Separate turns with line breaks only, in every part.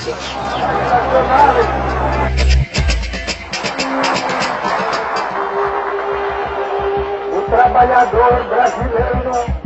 gente.
O trabalhador brasileiro.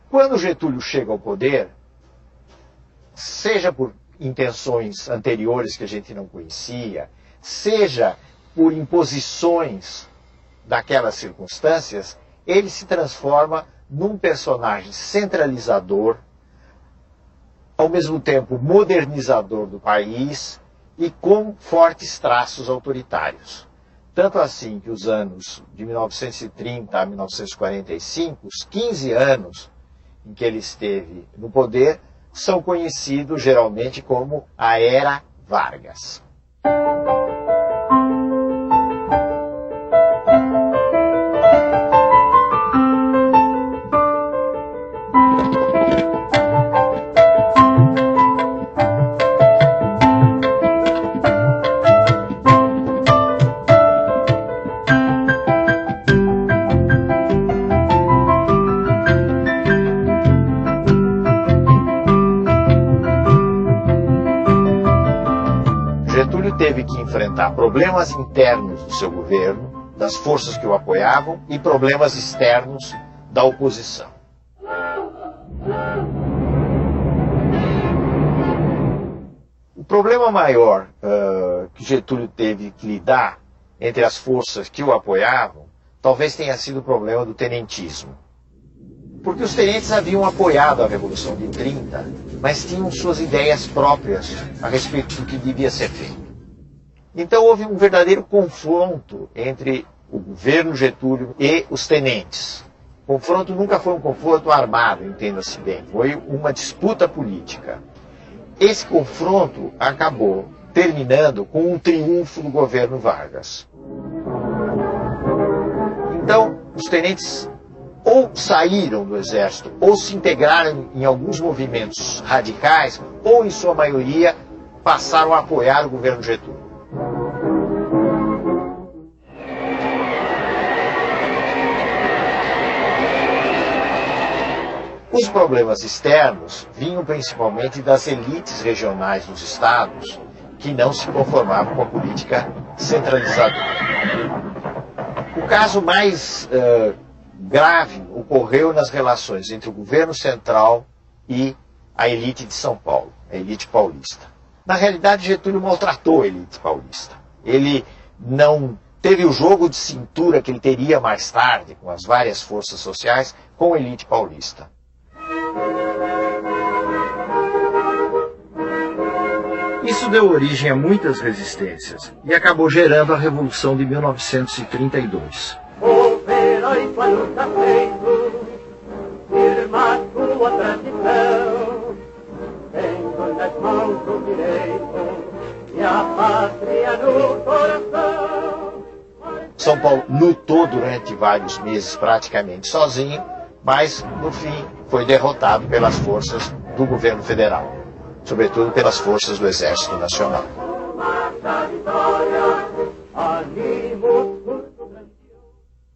Quando Getúlio chega ao poder, seja por intenções anteriores que a gente não conhecia, seja por imposições daquelas circunstâncias, ele se transforma num personagem centralizador, ao mesmo tempo modernizador do país e com fortes traços autoritários. Tanto assim que os anos de 1930 a 1945, os 15 anos em que ele esteve no poder, são conhecidos geralmente como a Era Vargas. Getúlio teve que enfrentar problemas internos do seu governo, das forças que o apoiavam, e problemas externos da oposição. O problema maior que Getúlio teve que lidar entre as forças que o apoiavam, talvez tenha sido o problema do tenentismo. Porque os tenentes haviam apoiado a Revolução de 30, mas tinham suas ideias próprias a respeito do que devia ser feito. Então houve um verdadeiro confronto entre o governo Getúlio e os tenentes. O confronto nunca foi um confronto armado, entenda-se bem, foi uma disputa política. Esse confronto acabou terminando com um triunfo do governo Vargas. Então, os tenentes ou saíram do exército, ou se integraram em alguns movimentos radicais, ou, em sua maioria, passaram a apoiar o governo Getúlio. Os problemas externos vinham principalmente das elites regionais dos estados, que não se conformavam com a política centralizadora. O caso mais grave ocorreu nas relações entre o governo central e a elite de São Paulo, a elite paulista. Na realidade, Getúlio maltratou a elite paulista. Ele não teve o jogo de cintura que ele teria mais tarde, com as várias forças sociais, com a elite paulista. Isso deu origem a muitas resistências e acabou gerando a Revolução de 1932.
O heróico a luta feito, firma sua tradição, tendo nas mãos o direito e a pátria no coração.
São Paulo lutou durante vários meses praticamente sozinho, mas no fim foi derrotado pelas forças do governo federal, sobretudo pelas forças do Exército Nacional.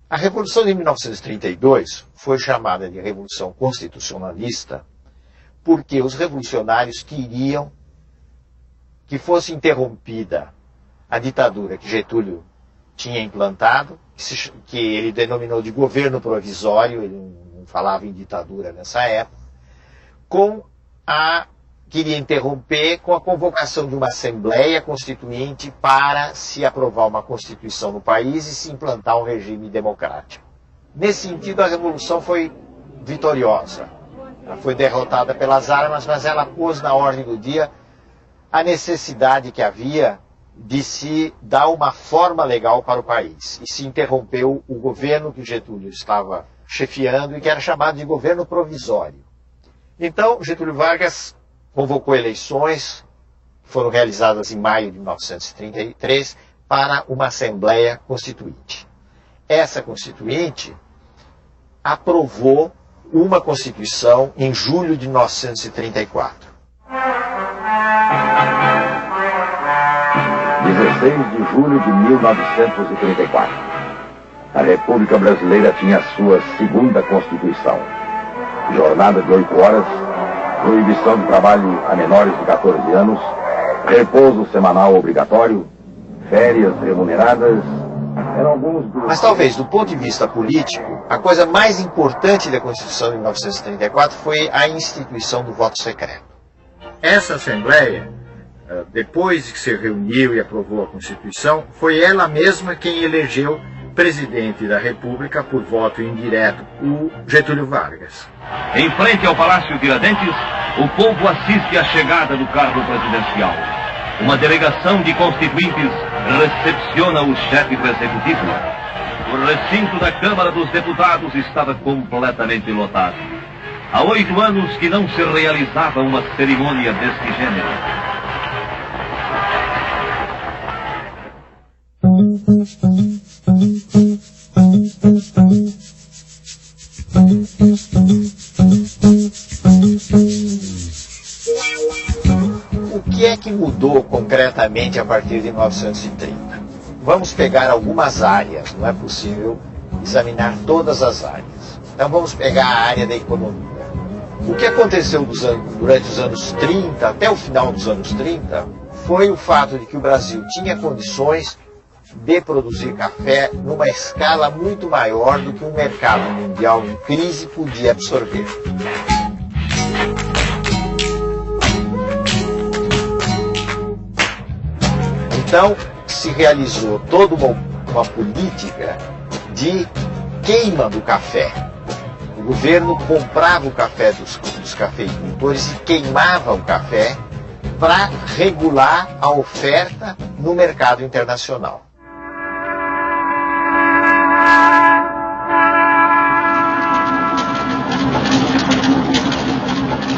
A Revolução de 1932 foi chamada de Revolução Constitucionalista porque os revolucionários queriam que fosse interrompida a ditadura que Getúlio tinha implantado, que ele denominou de governo provisório, ele não falava em ditadura nessa época, queria interromper com a convocação de uma Assembleia Constituinte para se aprovar uma Constituição no país e se implantar um regime democrático. Nesse sentido, a Revolução foi vitoriosa. Ela foi derrotada pelas armas, mas ela pôs na ordem do dia a necessidade que havia de se dar uma forma legal para o país. E se interrompeu o governo que Getúlio estava chefiando e que era chamado de governo provisório. Então, Getúlio Vargas convocou eleições, que foram realizadas em maio de 1933, para uma Assembleia Constituinte. Essa Constituinte aprovou uma Constituição em julho de 1934.
16 de julho de 1934. A República Brasileira tinha a sua segunda Constituição. Jornada de 8 horas, proibição de trabalho a menores de 14 anos, repouso semanal obrigatório, férias remuneradas, eram alguns dos...
Mas talvez, do ponto de vista político, a coisa mais importante da Constituição de 1934 foi a instituição do voto secreto. Essa Assembleia, depois que se reuniu e aprovou a Constituição, foi ela mesma quem elegeu presidente da República por voto indireto, o Getúlio Vargas.
Em frente ao Palácio Tiradentes, o povo assiste à chegada do carro presidencial. Uma delegação de constituintes recepciona o chefe do executivo. O recinto da Câmara dos Deputados estava completamente lotado. Há 8 anos que não se realizava uma cerimônia deste gênero.
O que é que mudou concretamente a partir de 1930? Vamos pegar algumas áreas, não é possível examinar todas as áreas. Então vamos pegar a área da economia. O que aconteceu durante os anos 30, até o final dos anos 30, foi o fato de que o Brasil tinha condições de produzir café numa escala muito maior do que um mercado mundial em crise podia absorver. Então, se realizou toda uma política de queima do café. O governo comprava o café dos cafeicultores e queimava o café para regular a oferta no mercado internacional.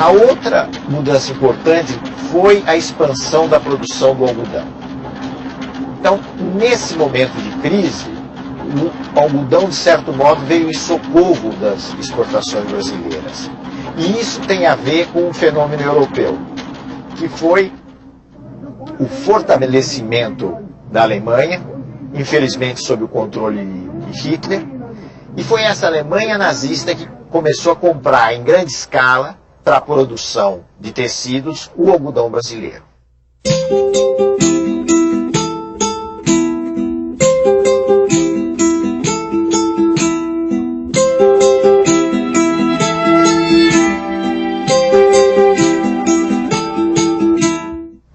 A outra mudança importante foi a expansão da produção do algodão. Então, nesse momento de crise, o algodão, de certo modo, veio em socorro das exportações brasileiras. E isso tem a ver com um fenômeno europeu, que foi o fortalecimento da Alemanha, infelizmente sob o controle de Hitler, e foi essa Alemanha nazista que começou a comprar em grande escala, para a produção de tecidos, o algodão brasileiro.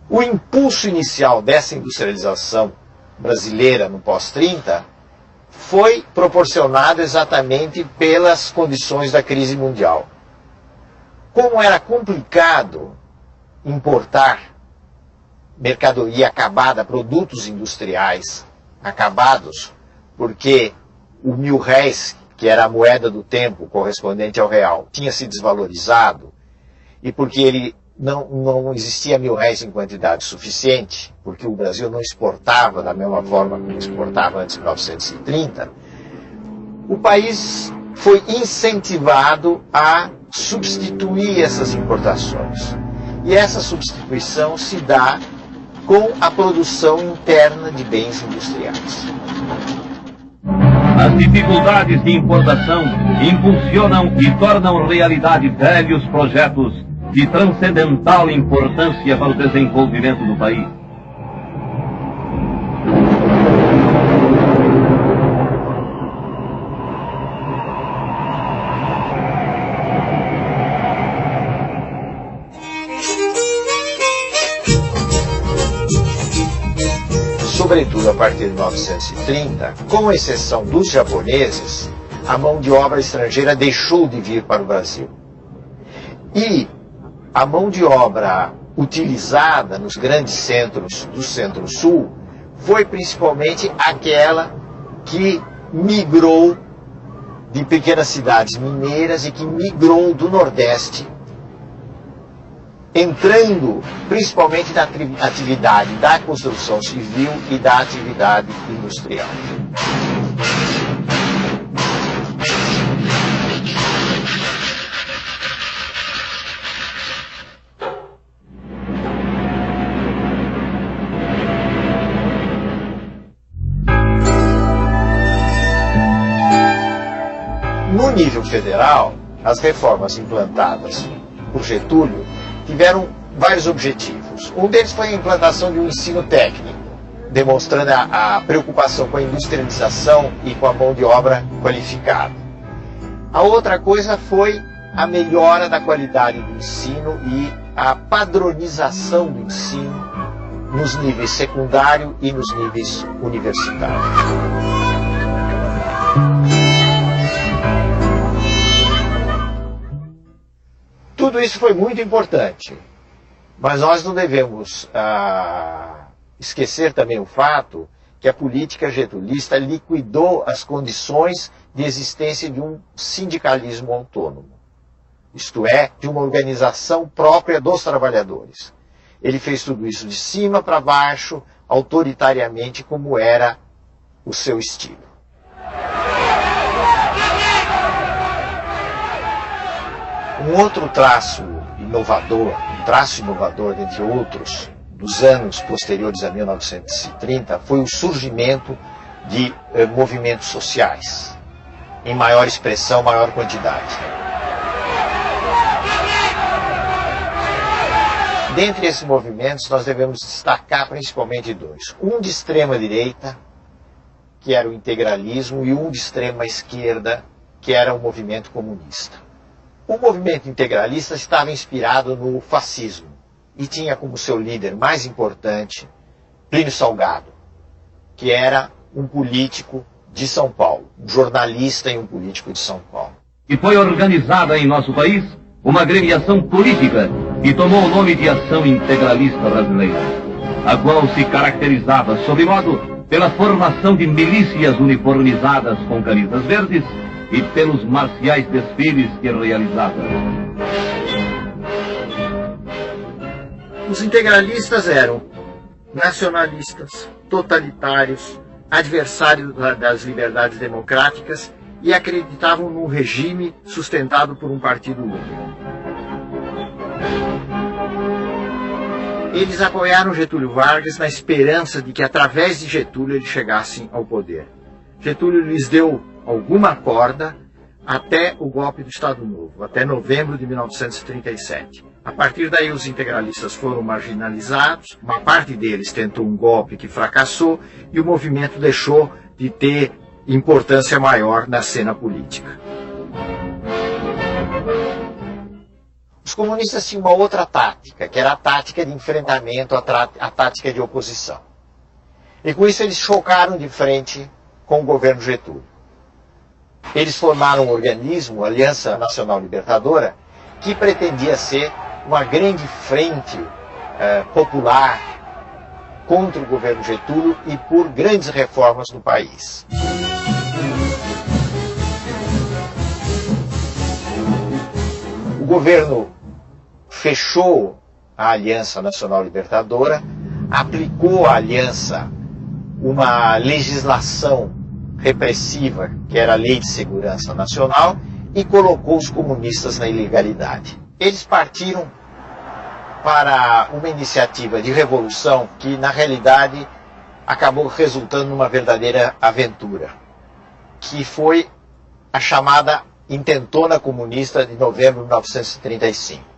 O impulso inicial dessa industrialização brasileira no pós-30 foi proporcionado exatamente pelas condições da crise mundial. Como era complicado importar mercadoria acabada, produtos industriais acabados, porque o mil-réis, que era a moeda do tempo correspondente ao real, tinha se desvalorizado, e porque ele não existia mil-réis em quantidade suficiente, porque o Brasil não exportava da mesma forma que exportava antes de 1930, o país foi incentivado a substituir essas importações. E essa substituição se dá com a produção interna de bens industriais.
As dificuldades de importação impulsionam e tornam realidade velhos projetos de transcendental importância para o desenvolvimento do país.
Sobretudo a partir de 1930, com exceção dos japoneses, a mão de obra estrangeira deixou de vir para o Brasil. E a mão de obra utilizada nos grandes centros do Centro-Sul foi principalmente aquela que migrou de pequenas cidades mineiras e que migrou do Nordeste, entrando principalmente na atividade da construção civil e da atividade industrial. No nível federal, as reformas implantadas por Getúlio tiveram vários objetivos. Um deles foi a implantação de um ensino técnico, demonstrando a preocupação com a industrialização e com a mão de obra qualificada. A outra coisa foi a melhora da qualidade do ensino e a padronização do ensino nos níveis secundário e nos níveis universitários. Tudo isso foi muito importante, mas nós não devemos esquecer também o fato que a política getulista liquidou as condições de existência de um sindicalismo autônomo, isto é, de uma organização própria dos trabalhadores. Ele fez tudo isso de cima para baixo, autoritariamente, como era o seu estilo. Um outro traço inovador, dentre outros, dos anos posteriores a 1930, foi o surgimento de movimentos sociais, em maior expressão, maior quantidade. Dentre esses movimentos, nós devemos destacar principalmente dois. Um de extrema direita, que era o integralismo, e um de extrema esquerda, que era o movimento comunista. O movimento integralista estava inspirado no fascismo e tinha como seu líder mais importante Plínio Salgado, que era um político de São Paulo, um jornalista e um político de São Paulo.
E foi organizada em nosso país uma agremiação política que tomou o nome de Ação Integralista Brasileira, a qual se caracterizava, sob modo, pela formação de milícias uniformizadas com camisas verdes e pelos marciais desfiles que realizava.
Os integralistas eram nacionalistas, totalitários, adversários das liberdades democráticas e acreditavam num regime sustentado por um partido único. Eles apoiaram Getúlio Vargas na esperança de que através de Getúlio eles chegassem ao poder. Getúlio lhes deu alguma corda até o golpe do Estado Novo, até novembro de 1937. A partir daí os integralistas foram marginalizados, uma parte deles tentou um golpe que fracassou e o movimento deixou de ter importância maior na cena política. Os comunistas tinham uma outra tática, que era a tática de enfrentamento, a tática de oposição. E com isso eles chocaram de frente com o governo Getúlio. Eles formaram um organismo, a Aliança Nacional Libertadora, que pretendia ser uma grande frente popular contra o governo Getúlio e por grandes reformas no país. O governo fechou a Aliança Nacional Libertadora, aplicou à aliança uma legislação repressiva, que era a Lei de Segurança Nacional, e colocou os comunistas na ilegalidade. Eles partiram para uma iniciativa de revolução que, na realidade, acabou resultando numa verdadeira aventura, que foi a chamada Intentona Comunista de novembro de 1935.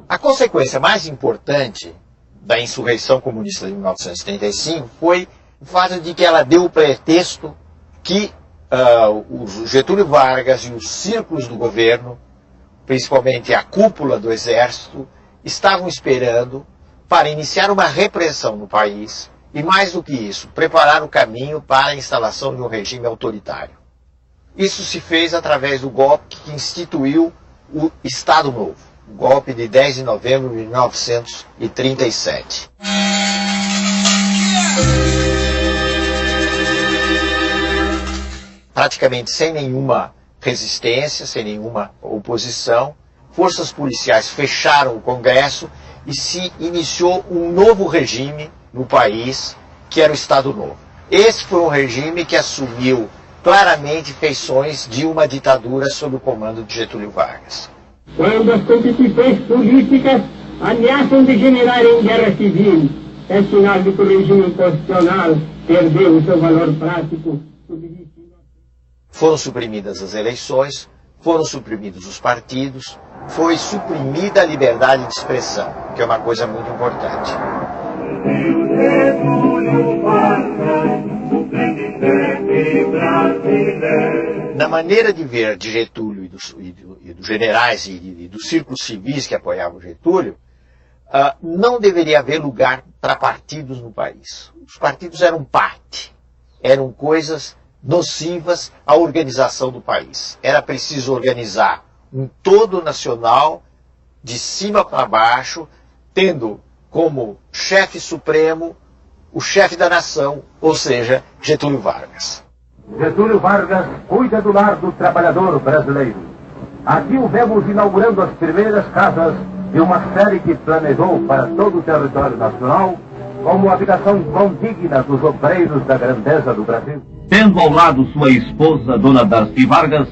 A consequência mais importante da insurreição comunista de 1935 foi o fato de que ela deu o pretexto que o Getúlio Vargas e os círculos do governo, principalmente a cúpula do exército, estavam esperando para iniciar uma repressão no país e, mais do que isso, preparar o caminho para a instalação de um regime autoritário. Isso se fez através do golpe que instituiu o Estado Novo, o golpe de 10 de novembro de 1937. Praticamente sem nenhuma resistência, sem nenhuma oposição, forças policiais fecharam o Congresso e se iniciou um novo regime no país, que era o Estado Novo. Esse foi um regime que assumiu claramente feições de uma ditadura sob o comando de Getúlio Vargas.
Quando as competições políticas ameaçam degenerar em guerra civil, é sinal de que o regime constitucional perdeu o seu valor prático.
Foram suprimidas as eleições, foram suprimidos os partidos, foi suprimida a liberdade de expressão, que é uma coisa muito importante. Na maneira de ver de Getúlio e dos generais e dos círculos civis que apoiavam Getúlio, não deveria haver lugar para partidos no país. Os partidos eram parte, eram coisas nocivas à organização do país. Era preciso organizar um todo nacional, de cima para baixo, tendo como chefe supremo o chefe da nação, ou seja, Getúlio Vargas.
Getúlio Vargas cuida do lar do trabalhador brasileiro. Aqui o vemos inaugurando as primeiras casas de uma série que planejou para todo o território nacional como habitação condigna dos obreiros da grandeza do Brasil.
Tendo ao lado sua esposa, Dona Darcy Vargas,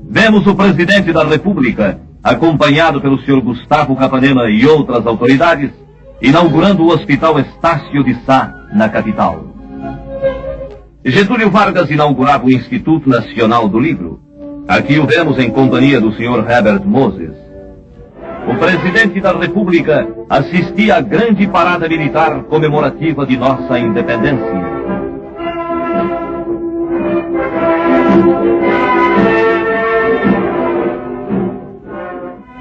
vemos o presidente da República, acompanhado pelo senhor Gustavo Capanema e outras autoridades, inaugurando o Hospital Estácio de Sá, na capital. Getúlio Vargas inaugurava o Instituto Nacional do Livro. Aqui o vemos em companhia do senhor Herbert Moses. O presidente da República assistia à grande parada militar comemorativa de nossa independência.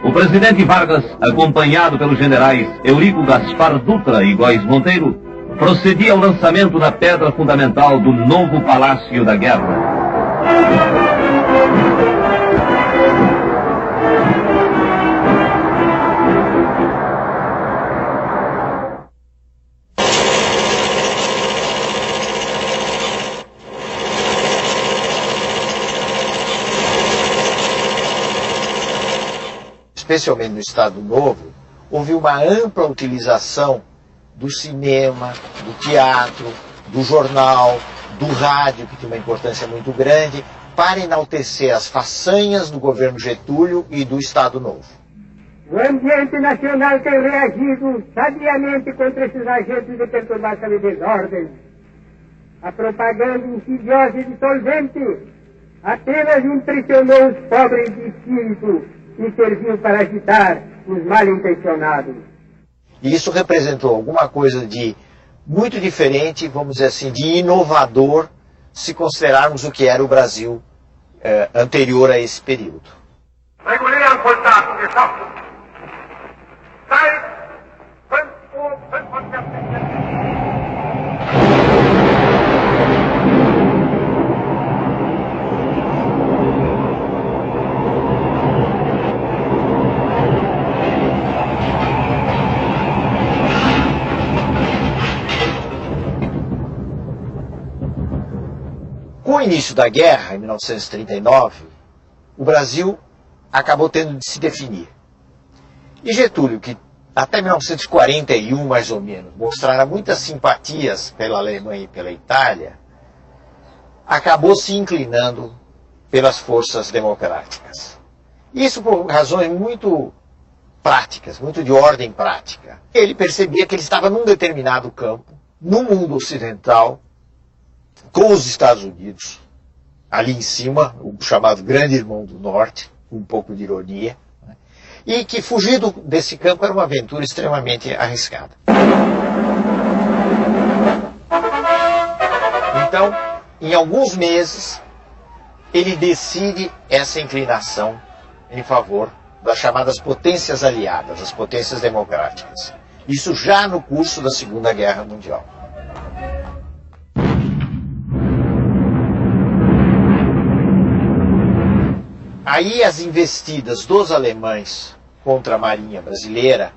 O presidente Vargas, acompanhado pelos generais Eurico Gaspar Dutra e Góes Monteiro, procedia ao lançamento da pedra fundamental do novo Palácio da Guerra.
Especialmente no Estado Novo, houve uma ampla utilização do cinema, do teatro, do jornal, do rádio, que tinha uma importância muito grande, para enaltecer as façanhas do governo Getúlio e do Estado Novo.
O ambiente nacional tem reagido sabiamente contra esses agentes de perturbação e desordem. A propaganda insidiosa e dissolvente apenas impressionou os pobres de espírito e serviu para agitar os mal-intencionados.
E isso representou alguma coisa de muito diferente, vamos dizer assim, de inovador, se considerarmos o que era o Brasil anterior a esse período.
Regulieren Soldaten geschaffen. Seit 5:45 Uhr.
Com o início da guerra, em 1939, o Brasil acabou tendo de se definir. E Getúlio, que até 1941, mais ou menos, mostrara muitas simpatias pela Alemanha e pela Itália, acabou se inclinando pelas forças democráticas. Isso por razões muito práticas, muito de ordem prática. Ele percebia que ele estava num determinado campo, no mundo ocidental, com os Estados Unidos, ali em cima, o chamado Grande Irmão do Norte, com um pouco de ironia, né? E que fugir desse campo era uma aventura extremamente arriscada. Então, em alguns meses, ele decide essa inclinação em favor das chamadas potências aliadas, as potências democráticas. Isso já no curso da Segunda Guerra Mundial. Aí as investidas dos alemães contra a Marinha brasileira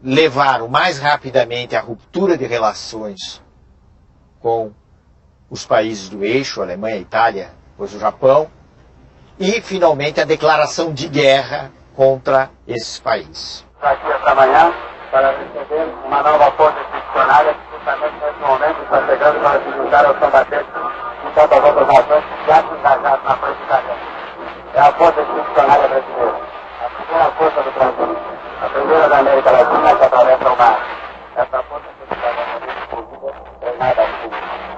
levaram mais rapidamente à ruptura de relações com os países do eixo, Alemanha, Itália, depois o Japão, e finalmente a declaração de guerra contra esses países.
Aqui esta manhã para receber uma nova força expedicionária que justamente nesse momento está chegando para se juntar aos combatentes de tantas outras nações que já se engajaram na frente da guerra. É a força expedicionária brasileira, a primeira força do Brasil, a primeira da América Latina que atravessa o mar. Essa força expedicionária é treinada assim.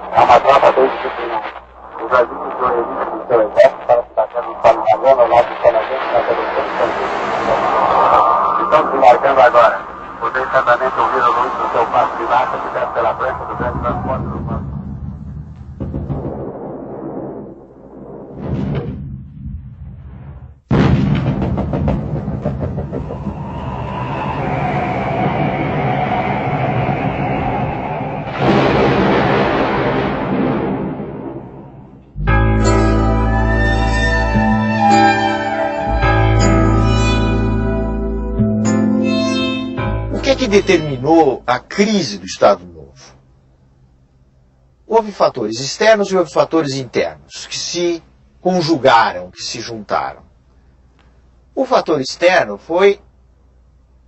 É uma tropa bem disciplinada. O Brasil usou elite do seu exército para se bater no solo italiano, ao lado dos comandantes na seleção de São Estamos embarcando agora. Vocês certamente ouviram o ruído do seu passo de massa que desce pela frente do grande transporte do banco.
O que determinou a crise do Estado Novo? Houve fatores externos e houve fatores internos que se conjugaram, que se juntaram. O fator externo foi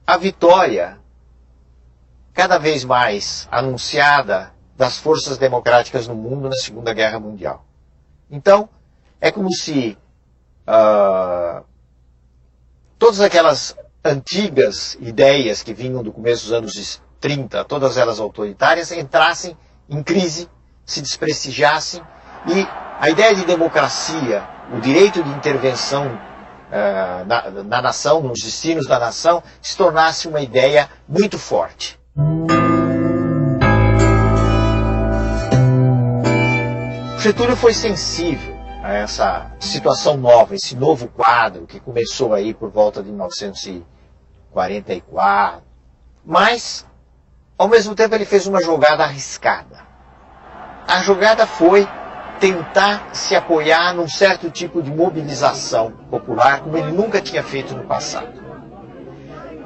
a vitória cada vez mais anunciada das forças democráticas no mundo na Segunda Guerra Mundial. Então, é como se todas aquelas antigas ideias que vinham do começo dos anos 30, todas elas autoritárias, entrassem em crise, se desprestigiassem, e a ideia de democracia, o direito de intervenção na nação, nos destinos da nação, se tornasse uma ideia muito forte. Getúlio foi sensível a essa situação nova, esse novo quadro que começou aí por volta de 1944. Mas, ao mesmo tempo, ele fez uma jogada arriscada. A jogada foi tentar se apoiar num certo tipo de mobilização popular, como ele nunca tinha feito no passado.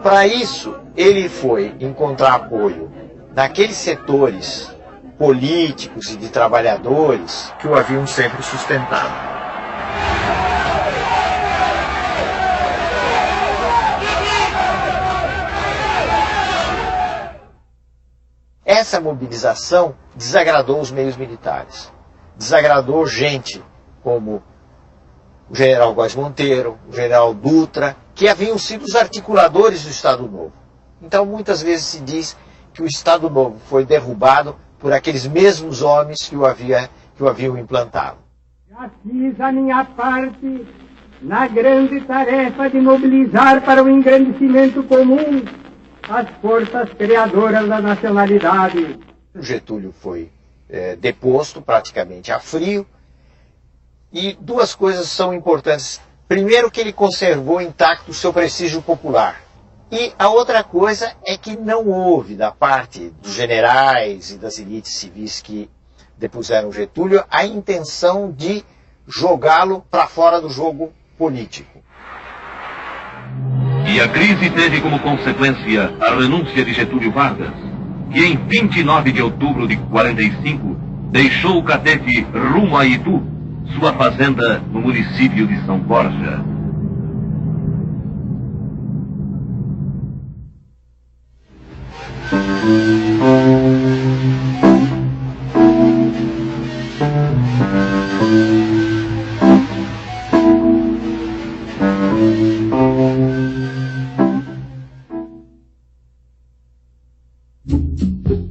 Para isso, ele foi encontrar apoio naqueles setores políticos e de trabalhadores que o haviam sempre sustentado. Essa mobilização desagradou os meios militares, desagradou gente como o general Góes Monteiro, o general Dutra, que haviam sido os articuladores do Estado Novo. Então muitas vezes se diz que o Estado Novo foi derrubado por aqueles mesmos homens que o haviam implantado.
Já fiz a minha parte na grande tarefa de mobilizar para o engrandecimento comum as forças criadoras da nacionalidade.
Getúlio foi deposto praticamente a frio, e duas coisas são importantes. Primeiro, que ele conservou intacto o seu prestígio popular. E a outra coisa é que não houve, da parte dos generais e das elites civis que depuseram Getúlio, a intenção de jogá-lo para fora do jogo político.
E a crise teve como consequência a renúncia de Getúlio Vargas, que em 29 de outubro de 45 deixou o Catete rumo a Itu sua fazenda no município de São Borja.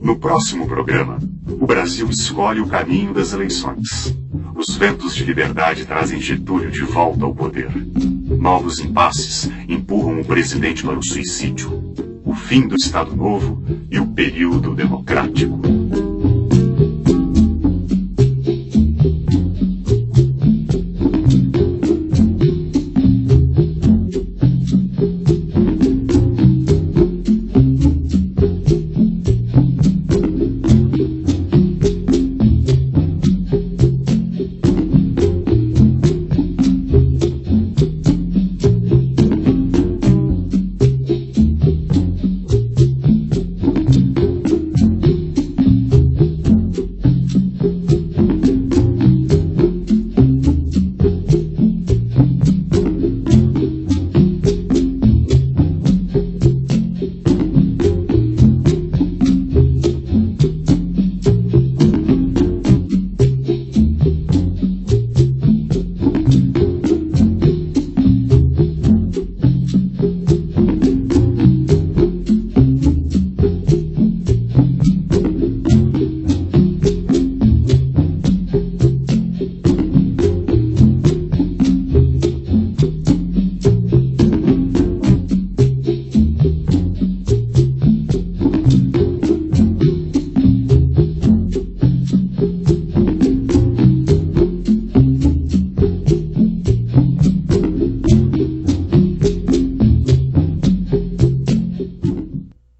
No próximo programa, o Brasil escolhe o caminho das eleições. Os ventos de liberdade trazem Getúlio de volta ao poder. Novos impasses empurram o presidente para o suicídio. O fim do Estado Novo e o período democrático.